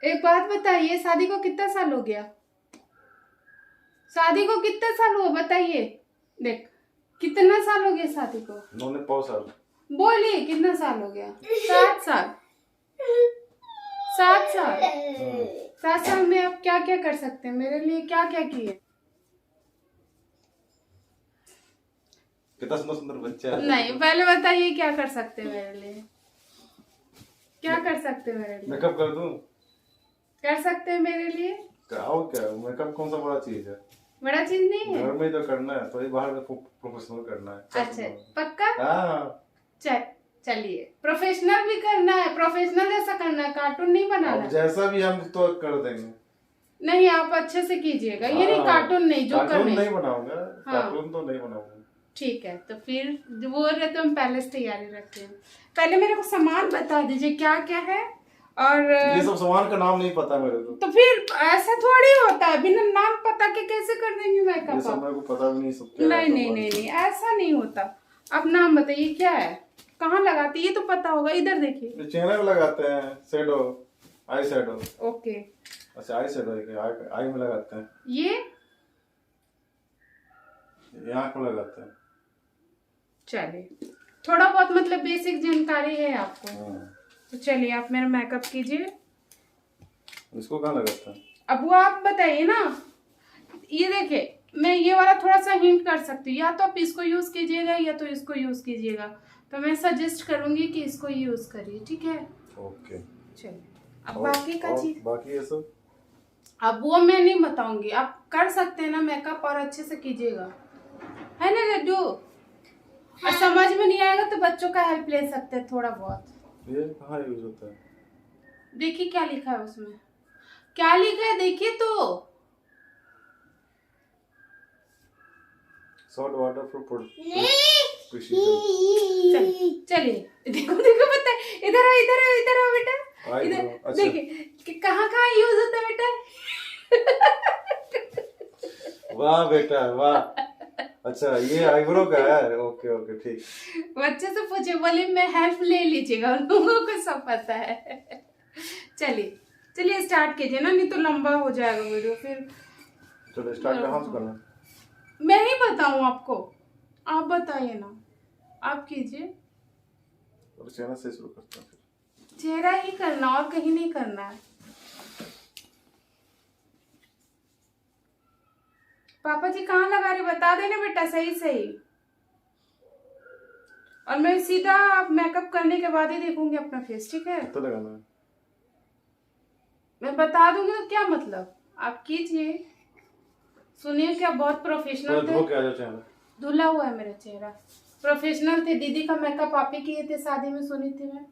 एक बात बताइए, शादी को कितना साल हो गया? शादी को कितना साल हुआ बताइए। देख, कितना साल हो गया शादी को? 9 साल। बोलिए कितना साल हो गया? 7 साल। 7 साल। 7 साल में आप क्या क्या कर सकते हैं मेरे लिए? क्या क्या किए? कितना सुंदर सुंदर बच्चा है। नहीं, पहले बताइए क्या कर सकते हैं मेरे लिए? क्या कर सकते हैं मेरे लिए? मेकअप कर दूं? कर सकते हैं मेरे लिए? आओ क्या, मेकअप कौन सा बड़ा चीज है? बड़ा चीज नहीं है। घर में ही तो करना है, तो ये बाहर में प्रोफेशनल करना है। अच्छा, पक्का? हाँ। चलिए, प्रोफेशनल भी करना है, प्रोफेशनल जैसा करना है, कार्टून नहीं बनाना। अब जैसा भी हम तो कर देंगे। नहीं, आप अच्छे से कीजिएगा। ये नहीं कार्टून नहीं, जो कार्टून नहीं बनाऊंगा। हाँ। कार्टून तो नहीं बनाऊंगा। ठीक है, तो फिर वो रहे तो हम पहले से तैयारी रखते हैं। पहले मेरे को सामान बता दीजिए क्या क्या है। और ये सब सामान का नाम नहीं पता मेरे को। तो फिर ऐसा थोड़ी होता है, बिना नाम पता के कैसे कर देंगे मेकअप? ये सब मेरे को पता भी नहीं सब क्या नहीं है नहीं नहीं नहीं, ऐसा नहीं होता। आप नाम बताइए क्या है, कहाँ लगाते? ये तो पता होगा, इधर देखिए। ये चेहरे में लगाते हैं, शेडो, आई शेडो। ओके। अच्छा, आई शेडो आई में लगाते हैं। ये आँख में लगाते हैं। चलिए, थोड़ा बहुत मतलब बेसिक जानकारी है आपको। तो चलिए, आप मेरा मेकअप कीजिए। इसको कहाँ लगाते हैं? अब वो आप बताइए ना। ये देखिए, मैं ये वाला थोड़ा सा हिंट कर सकती हूँ, या तो आप इसको यूज कीजिएगा या तो इसको यूज कीजिएगा। तो मैं सजेस्ट करूंगी कि इसको यूज करिए, ठीक है? ओके। चलिए, अब बाकी का चीज, बाकी ये सब अब वो मैं नहीं बताऊंगी। आप कर सकते हैं ना मेकअप, और अच्छे से कीजिएगा, है ना लड्डू? और समझ में नहीं आएगा तो बच्चों का हेल्प ले सकते हैं थोड़ा बहुत। ये कहाँ यूज होता है? देखिए क्या लिखा है उसमें, क्या लिखा है देखिए तो। सॉल्ट वाटर फॉर चलिए देखो देखो, पता है, इधर आओ इधर आओ इधर आओ बेटा, इधर अच्छा। देखिए कि कहाँ कहाँ यूज होता है बेटा। वाह बेटा वाह। अच्छा, ये आईब्रो का है। ओके ओके, ठीक। बच्चे से पूछे, बोले मैं हेल्प ले लीजिएगा, उन लोगों को सब पता है। चलिए चलिए स्टार्ट कीजिए ना, नहीं तो लंबा हो जाएगा वीडियो फिर। चलो स्टार्ट कहाँ से करना? मैं ही बताऊं आपको? आप बताइए ना, आप कीजिए। और चैनल से शुरू करते हैं फिर। चेहरा ही करना, और कहीं नहीं करना है। पापा जी कहाँ लगा रहे बता देना बेटा, सही सही। और मैं सीधा मेकअप करने के बाद ही देखूंगी अपना फेस, ठीक है? तो लगाना है। मैं बता दूंगी तो क्या मतलब, आप कीजिए। सुनिए, क्या बहुत प्रोफेशनल थे। क्या जो चैनल धुला हुआ है मेरा चेहरा, प्रोफेशनल थे। दीदी का मेकअप आप ही किए थे शादी में, सुनी थी मैं।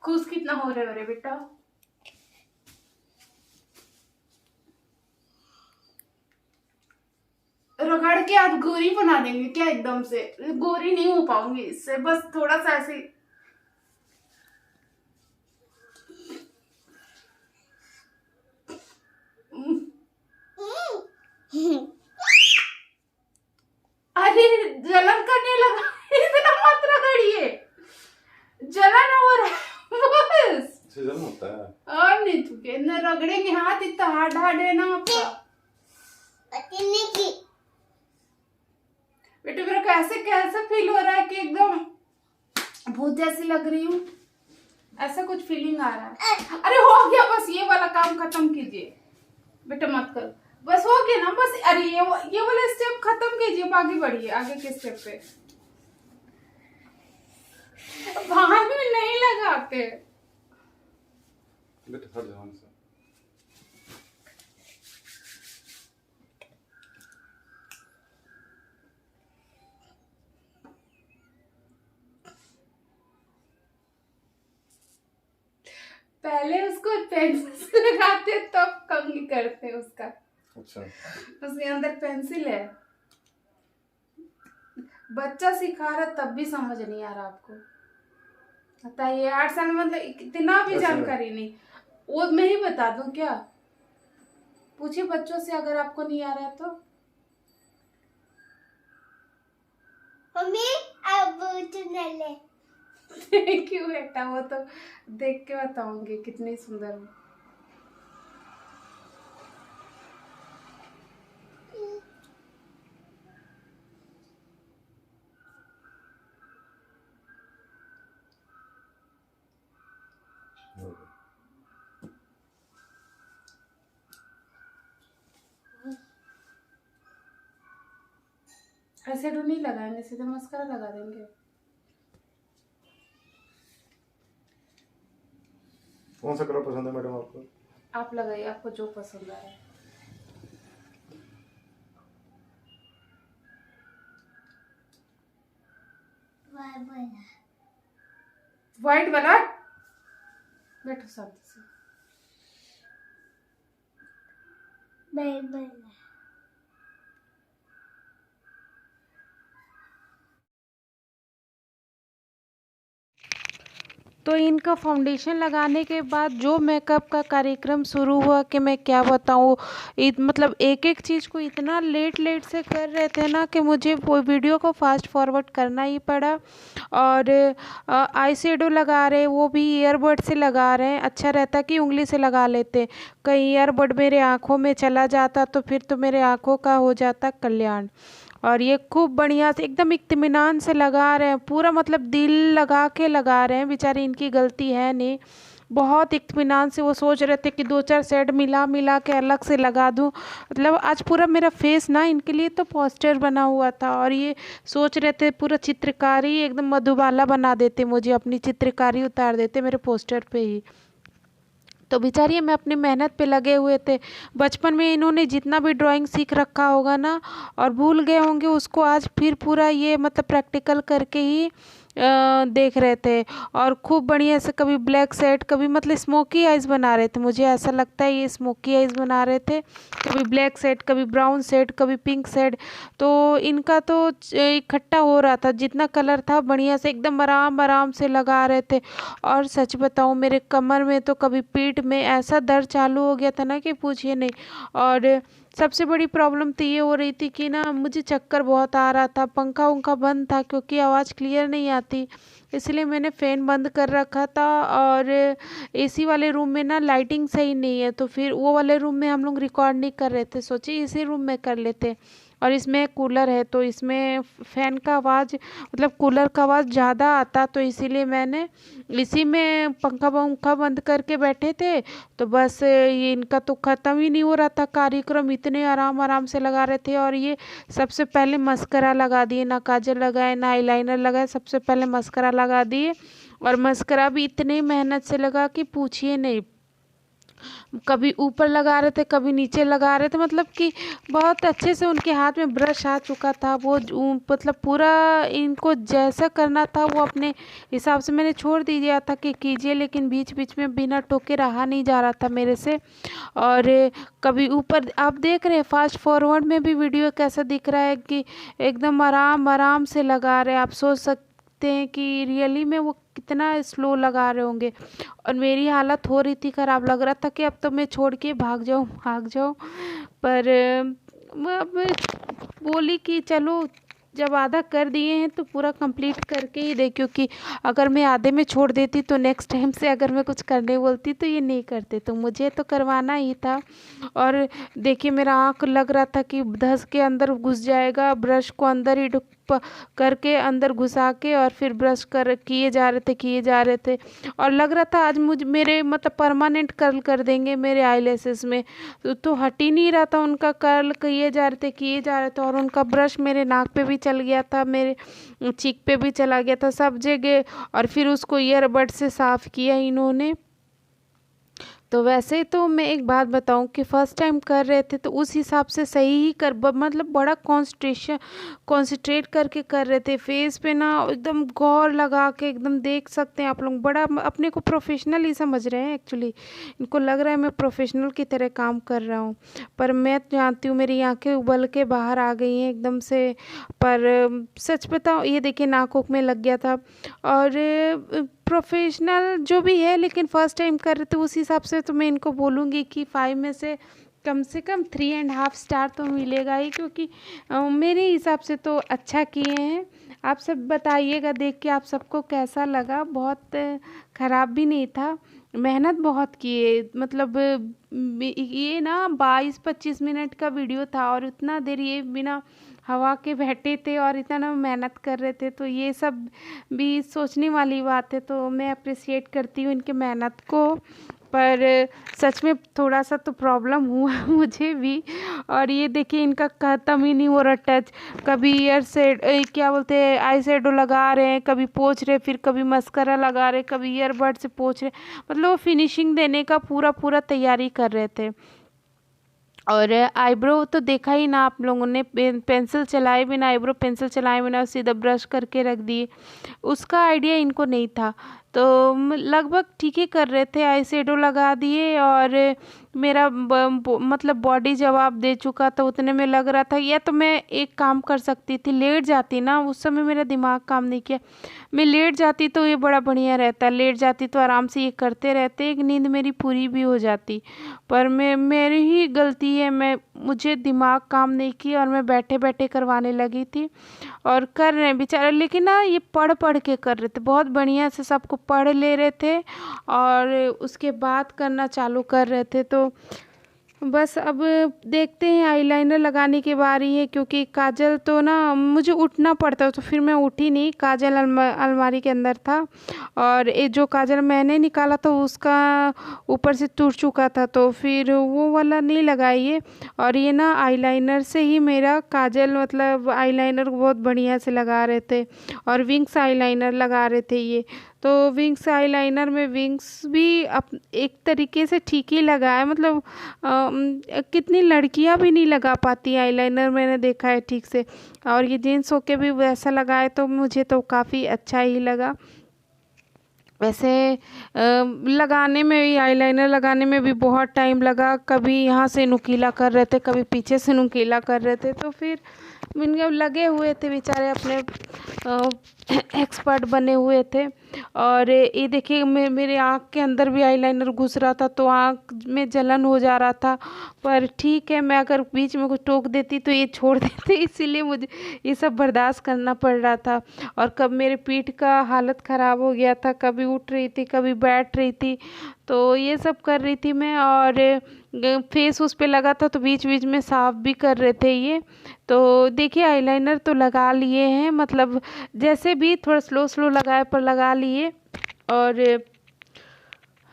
खुश कितना हो रहे हो रे बेटा? रगड़ के आप गोरी बना देंगे क्या एकदम से? गोरी नहीं हो पाऊंगी इससे, बस थोड़ा सा ऐसे। अरे जलन करने लगा। इतना मत रगड़िए, जलन हो रहा है बस। सीजन होता है। और नहीं तो क्या, न रगड़ेंगे हाथ, इतना हार्ड हार्ड है ना आपका। बेटे मेरे को ऐसे कैसे फील हो रहा है कि एकदम भूत जैसी लग रही हूँ, ऐसा कुछ फीलिंग आ रहा है। अरे हो गया, बस ये वाला काम खत्म कीजिए बेटा, मत करो, बस हो गया ना बस। अरे ये वाला स्टेप खत्म कीजिए, अब आगे बढ़िए, आगे के स्टेप पे। बाहर में नहीं लगाते। बेटा हट जाओ हमसे। पहले उसको पेंसिल लगाते तब कंघी करते उसका। अच्छा, उसके अंदर पेंसिल है। बच्चा सिखा रहा तब भी समझ नहीं आ रहा आपको। बताइए 8 साल में मतलब इतना भी अच्छा। जानकारी नहीं। वो मैं ही बता दूं क्या? पूछिए बच्चों से अगर आपको नहीं आ रहा है तो। मम्मी अब चुन ले। थैंक यू बेटा, वो तो देख के बताऊंगी कितनी सुंदर हूँ। ऐसे तो नहीं लगाएंगे, सीधे मस्करा लगा देंगे। कौन सा कलर पसंद है मैडम आपको? आप लगाइए, आपको जो पसंद आ रहा है। व्हाइट वाला। बैठो शांति से। तो इनका फाउंडेशन लगाने के बाद जो मेकअप का कार्यक्रम शुरू हुआ कि मैं क्या बताऊँ। मतलब एक एक चीज़ को इतना लेट लेट से कर रहे थे ना कि मुझे वो वीडियो को फास्ट फॉरवर्ड करना ही पड़ा। और आई शेडो लगा रहे, वो भी ईयरबड से लगा रहे हैं। अच्छा रहता कि उंगली से लगा लेते, कहीं ईयरबड मेरे आँखों में चला जाता तो फिर तो मेरे आँखों का हो जाता कल्याण। और ये खूब बढ़िया से एकदम इत्मीनान से लगा रहे हैं, पूरा मतलब दिल लगा के लगा रहे हैं। बेचारे इनकी गलती है नहीं, बहुत इत्मीनान से वो सोच रहे थे कि 2-4 सेट मिला मिला के अलग से लगा दूं। मतलब आज पूरा मेरा फेस ना इनके लिए तो पोस्टर बना हुआ था, और ये सोच रहे थे पूरा चित्रकारी एकदम मधुबाला बना देते, मुझे अपनी चित्रकारी उतार देते मेरे पोस्टर पे ही। तो बेचारी मैं अपनी मेहनत पे लगे हुए थे। बचपन में इन्होंने जितना भी ड्राइंग सीख रखा होगा ना और भूल गए होंगे, उसको आज फिर पूरा ये मतलब प्रैक्टिकल करके ही देख रहे थे। और खूब बढ़िया से कभी ब्लैक शेड, कभी मतलब स्मोकी आइज बना रहे थे, मुझे ऐसा लगता है ये स्मोकी आइज बना रहे थे। कभी ब्लैक शेड, कभी ब्राउन शेड, कभी पिंक शेड। तो इनका तो इकट्ठा हो रहा था, जितना कलर था बढ़िया से एकदम आराम आराम से लगा रहे थे। और सच बताऊं मेरे कमर में तो कभी पीठ में ऐसा दर्द चालू हो गया था ना कि पूछिए नहीं। और सबसे बड़ी प्रॉब्लम तो ये हो रही थी कि ना मुझे चक्कर बहुत आ रहा था। पंखा उंखा बंद था क्योंकि आवाज़ क्लियर नहीं आती, इसलिए मैंने फ़ैन बंद कर रखा था। और एसी वाले रूम में ना लाइटिंग सही नहीं है, तो फिर वो वाले रूम में हम लोग रिकॉर्ड नहीं कर रहे थे, सोचे इसी रूम में कर लेते। और इसमें कूलर है तो इसमें फ़ैन का आवाज़ मतलब कूलर का आवाज़ ज़्यादा आता, तो इसीलिए मैंने इसी में पंखा पंखा बंद करके बैठे थे। तो बस ये इनका तो ख़त्म ही नहीं हो रहा था कार्यक्रम, इतने आराम आराम से लगा रहे थे। और ये सबसे पहले मस्करा लगा दिए, ना काजल लगाए ना आईलाइनर लगाए, सबसे पहले मस्करा लगा दिए। और मस्करा भी इतनी मेहनत से लगा कि पूछिए नहीं। कभी ऊपर लगा रहे थे, कभी नीचे लगा रहे थे, मतलब कि बहुत अच्छे से उनके हाथ में ब्रश आ चुका था। वो मतलब पूरा इनको जैसा करना था वो अपने हिसाब से मैंने छोड़ दिया था कि कीजिए, लेकिन बीच बीच में बिना टोके रहा नहीं जा रहा था मेरे से। और कभी ऊपर आप देख रहे हैं फास्ट फॉरवर्ड में भी वीडियो कैसा दिख रहा है कि एकदम आराम आराम से लगा रहे हैं। आप सोच सकते हैं कि रियली में वो कितना स्लो लगा रहे होंगे। और मेरी हालत हो रही थी ख़राब, लग रहा था कि अब तो मैं छोड़ के भाग जाऊँ। पर मैं अब बोली कि चलो जब आधा कर दिए हैं तो पूरा कंप्लीट करके ही दे, क्योंकि अगर मैं आधे में छोड़ देती तो नेक्स्ट टाइम से अगर मैं कुछ करने बोलती तो ये नहीं करते, तो मुझे तो करवाना ही था। और देखिए मेरा आँख लग रहा था कि धंस के अंदर घुस जाएगा, ब्रश को अंदर ही करके अंदर घुसा के और फिर ब्रश किए जा रहे थे। और लग रहा था आज मेरे मतलब परमानेंट कर्ल कर देंगे मेरे आईलैशेस में। तो हट ही नहीं रहा था, उनका कर्ल किए जा रहे थे। और उनका ब्रश मेरे नाक पे भी चल गया था, मेरे चीक पे भी चला गया था, सब जगह। और फिर उसको ईयरबड से साफ़ किया इन्होंने। तो वैसे तो मैं एक बात बताऊं कि फ़र्स्ट टाइम कर रहे थे तो उस हिसाब से सही ही मतलब बड़ा कॉन्सेंट्रेट करके कर रहे थे। फेस पे ना एकदम गौर लगा के एकदम देख सकते हैं आप लोग, बड़ा अपने को प्रोफेशनल ही समझ रहे हैं एक्चुअली। इनको लग रहा है मैं प्रोफेशनल की तरह काम कर रहा हूँ, पर मैं जानती हूँ मेरी आँखें उबल के बाहर आ गई हैं एकदम से। पर सच बताऊँ, ये देखिए नाक में लग गया था। और प्रोफेशनल जो भी है, लेकिन फर्स्ट टाइम कर रहे थे उस हिसाब से तो मैं इनको बोलूँगी कि 5 में से कम 3.5 स्टार तो मिलेगा ही, क्योंकि मेरे हिसाब से तो अच्छा किए हैं। आप सब बताइएगा देख के आप सबको कैसा लगा। बहुत ख़राब भी नहीं था, मेहनत बहुत किए। मतलब ये ना 22-25 मिनट का वीडियो था और उतना देर ये बिना हवा के बैठे थे और इतना मेहनत कर रहे थे, तो ये सब भी सोचने वाली बात है। तो मैं अप्रिसिएट करती हूँ इनके मेहनत को, पर सच में थोड़ा सा तो प्रॉब्लम हुआ मुझे भी। और ये देखिए इनका ख़त्म ही नहीं हो रहा टच। कभी क्या बोलते हैं आई शेडो लगा रहे हैं, कभी पोंछ रहे, फिर कभी मस्करा लगा रहे, कभी ईयरबड से पोंछ रहे। मतलब वो फिनिशिंग देने का पूरा तैयारी कर रहे थे। और आईब्रो तो देखा ही ना आप लोगों ने, पेंसिल चलाए बिना, आईब्रो पेंसिल चलाए बिना सीधा ब्रश करके रख दिए। उसका आइडिया इनको नहीं था, तो लगभग ठीक ही कर रहे थे। आई शेडो लगा दिए और मेरा मतलब बॉडी जवाब दे चुका था। उतने में लग रहा था या तो मैं एक काम कर सकती थी, लेट जाती ना, उस समय मेरा दिमाग काम नहीं किया। मैं लेट जाती तो ये बड़ा बढ़िया रहता, लेट जाती तो आराम से ये करते रहते, एक नींद मेरी पूरी भी हो जाती। पर मेरी ही गलती है, मुझे दिमाग काम नहीं किया और मैं बैठे बैठे करवाने लगी थी। और कर रहे हैं बेचारे, लेकिन ना ये पढ़ पढ़ के कर रहे थे, बहुत बढ़िया से सबको पढ़ ले रहे थे और उसके बाद करना चालू कर रहे थे। तो बस अब देखते हैं, आईलाइनर लगाने की बारी है, क्योंकि काजल तो ना मुझे उठना पड़ता, तो फिर मैं उठी नहीं। काजल अलमारी के अंदर था और ये जो काजल मैंने निकाला था उसका ऊपर से टूट चुका था, तो फिर वो वाला नहीं लगाइए। और ये ना आईलाइनर से ही मेरा काजल, मतलब आईलाइनर बहुत बढ़िया से लगा रहे थे और विंग्स आईलाइनर लगा रहे थे ये। तो विंग्स आईलाइनर में विंग्स भी एक तरीके से ठीक ही लगा है। मतलब कितनी लड़कियां भी नहीं लगा पाती आईलाइनर, मैंने देखा है ठीक से। और ये जीन्स होके भी वैसा लगा है, तो मुझे तो काफ़ी अच्छा ही लगा। वैसे लगाने में भी, आईलाइनर लगाने में भी बहुत टाइम लगा। कभी यहाँ से नुकीला कर रहे थे, कभी पीछे से नुकीला कर रहे थे, तो फिर इनके लगे हुए थे बेचारे, अपने एक्सपर्ट बने हुए थे। और ये देखिए मेरे आँख के अंदर भी आईलाइनर घुस रहा था, तो आँख में जलन हो जा रहा था। पर ठीक है, मैं अगर बीच में कुछ टोक देती तो ये छोड़ देते, इसीलिए मुझे ये सब बर्दाश्त करना पड़ रहा था। और कब मेरे पीठ का हालत ख़राब हो गया था, कभी उठ रही थी, कभी बैठ रही थी, तो ये सब कर रही थी मैं। और फेस उस पे लगा था, तो बीच बीच में साफ भी कर रहे थे ये। तो देखिए आईलाइनर तो लगा लिए हैं, मतलब जैसे भी थोड़ा स्लो स्लो लगाए पर लगा लिए। और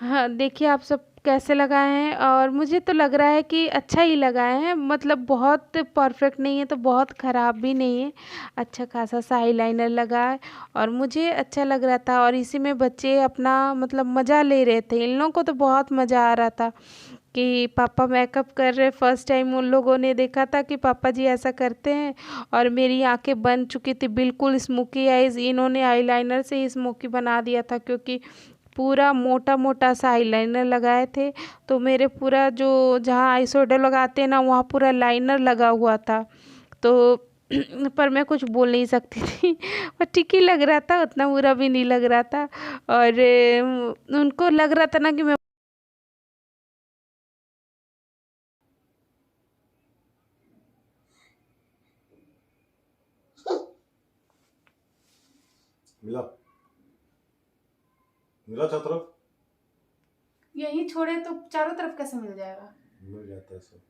हाँ देखिए आप सब कैसे लगाए हैं, और मुझे तो लग रहा है कि अच्छा ही लगाए हैं। मतलब बहुत परफेक्ट नहीं है तो बहुत ख़राब भी नहीं है, अच्छा खासा सा आईलाइनर लगा है और मुझे अच्छा लग रहा था। और इसी में बच्चे अपना मतलब मज़ा ले रहे थे, इन लोगों को तो बहुत मज़ा आ रहा था कि पापा मेकअप कर रहे। फर्स्ट टाइम उन लोगों ने देखा था कि पापा जी ऐसा करते हैं। और मेरी आंखें बन चुकी थी बिल्कुल स्मोकी आईज, इन्होंने आईलाइनर से ही स्मोकी बना दिया था, क्योंकि पूरा मोटा मोटा सा आईलाइनर लगाए थे। तो मेरे पूरा जो जहाँ आई शेडो लगाते हैं ना, वहाँ पूरा लाइनर लगा हुआ था। तो पर मैं कुछ बोल नहीं सकती थी, पर ठीक ही लग रहा था, उतना बुरा भी नहीं लग रहा था। और उनको लग रहा था ना कि मैं मिला मिला चारों तरफ, यहीं छोड़े तो चारों तरफ कैसे मिल जाएगा। मिल जाता है सब।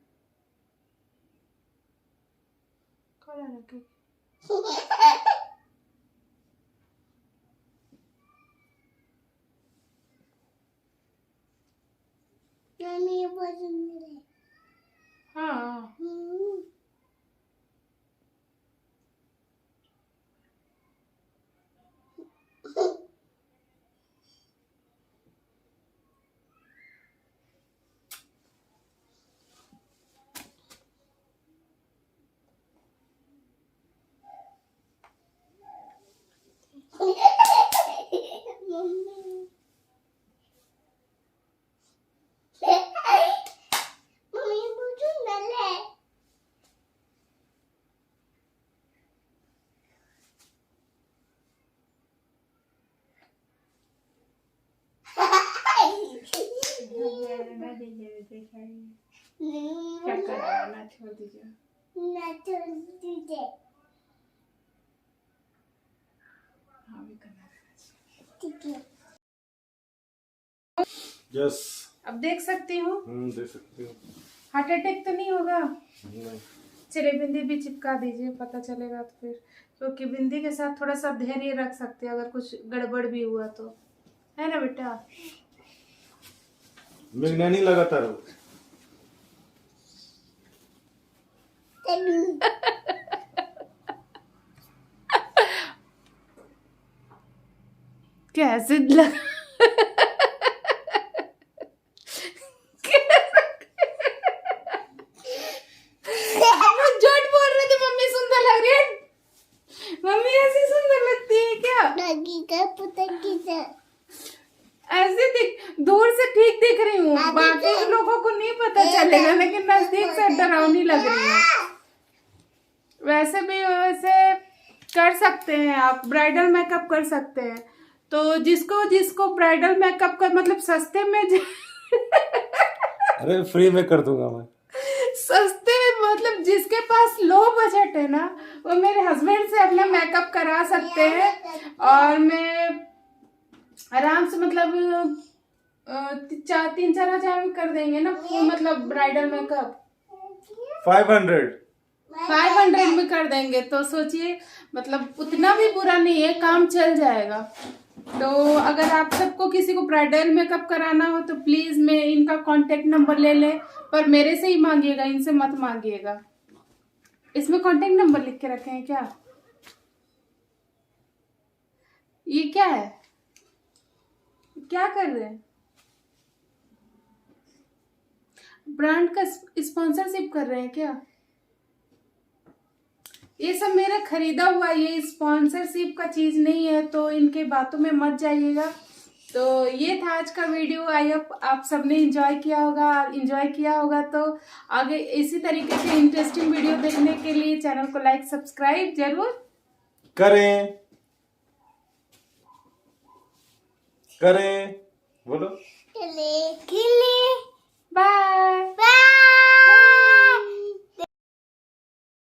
कौन रखे? मम्मी ये पसंद है। हाँ मम्मी दिखाइए क्या कर रहा है, ना छोड़ दीजिए। ना छोड़ दीजिए। हाँ भी करना है। ठीक है। यस। अब देख सकती हूँ, दे सकती हूँ। हार्ट अटैक तो नहीं होगा? नहीं। चलिए बिंदी भी चिपका दीजिए, पता चलेगा तो फिर, क्योंकि बिंदी के साथ थोड़ा सा धैर्य रख सकते हैं अगर कुछ गड़बड़ भी हुआ तो, है ना बेटा? मैं नहीं लगातार हूँ। कैसे लग झूठ बोल रहे थे, मम्मी सुंदर लग रही है। मम्मी ऐसी सुंदर लगती है क्या? लगी का पुता की से। ऐसे दिख, दूर से ठीक दिख रही हूँ, बाकी लोगों को नहीं पता चलेगा, लेकिन नजदीक से डरावनी लग रही है। वैसे भी वैसे कर सकते हैं आप, ब्राइडल मेकअप कर सकते हैं। तो जिसको जिसको ब्राइडल मेकअप का मतलब सस्ते में अरे फ्री में कर दूंगा मैं। सस्ते मतलब जिसके पास लो बजट है ना, वो मेरे हस्बैंड से अपना मेकअप करा सकते हैं। और मैं आराम से मतलब 3-4 हजार में कर देंगे ना मतलब ब्राइडल मेकअप। 500 में कर देंगे, तो सोचिए मतलब उतना भी बुरा नहीं है, काम चल जाएगा। तो अगर आप सबको किसी को ब्राइडल मेकअप कराना हो तो प्लीज मैं इनका कांटेक्ट नंबर ले लें, पर मेरे से ही मांगिएगा, इनसे मत मांगिएगा। इसमें कांटेक्ट नंबर लिख के रखे हैं क्या? ये क्या है, क्या कर रहे हैं? ब्रांड का स्पॉन्सरशिप कर रहे हैं क्या? ये सब मेरा खरीदा हुआ, ये स्पॉन्सरशिप का चीज नहीं है, तो इनके बातों में मत जाइएगा। तो ये था आज का वीडियो। आई होप आप सबने एंजॉय किया होगा। तो आगे इसी तरीके के इंटरेस्टिंग वीडियो देखने के लिए चैनल को लाइक सब्सक्राइब जरूर करें। बोलो। चले।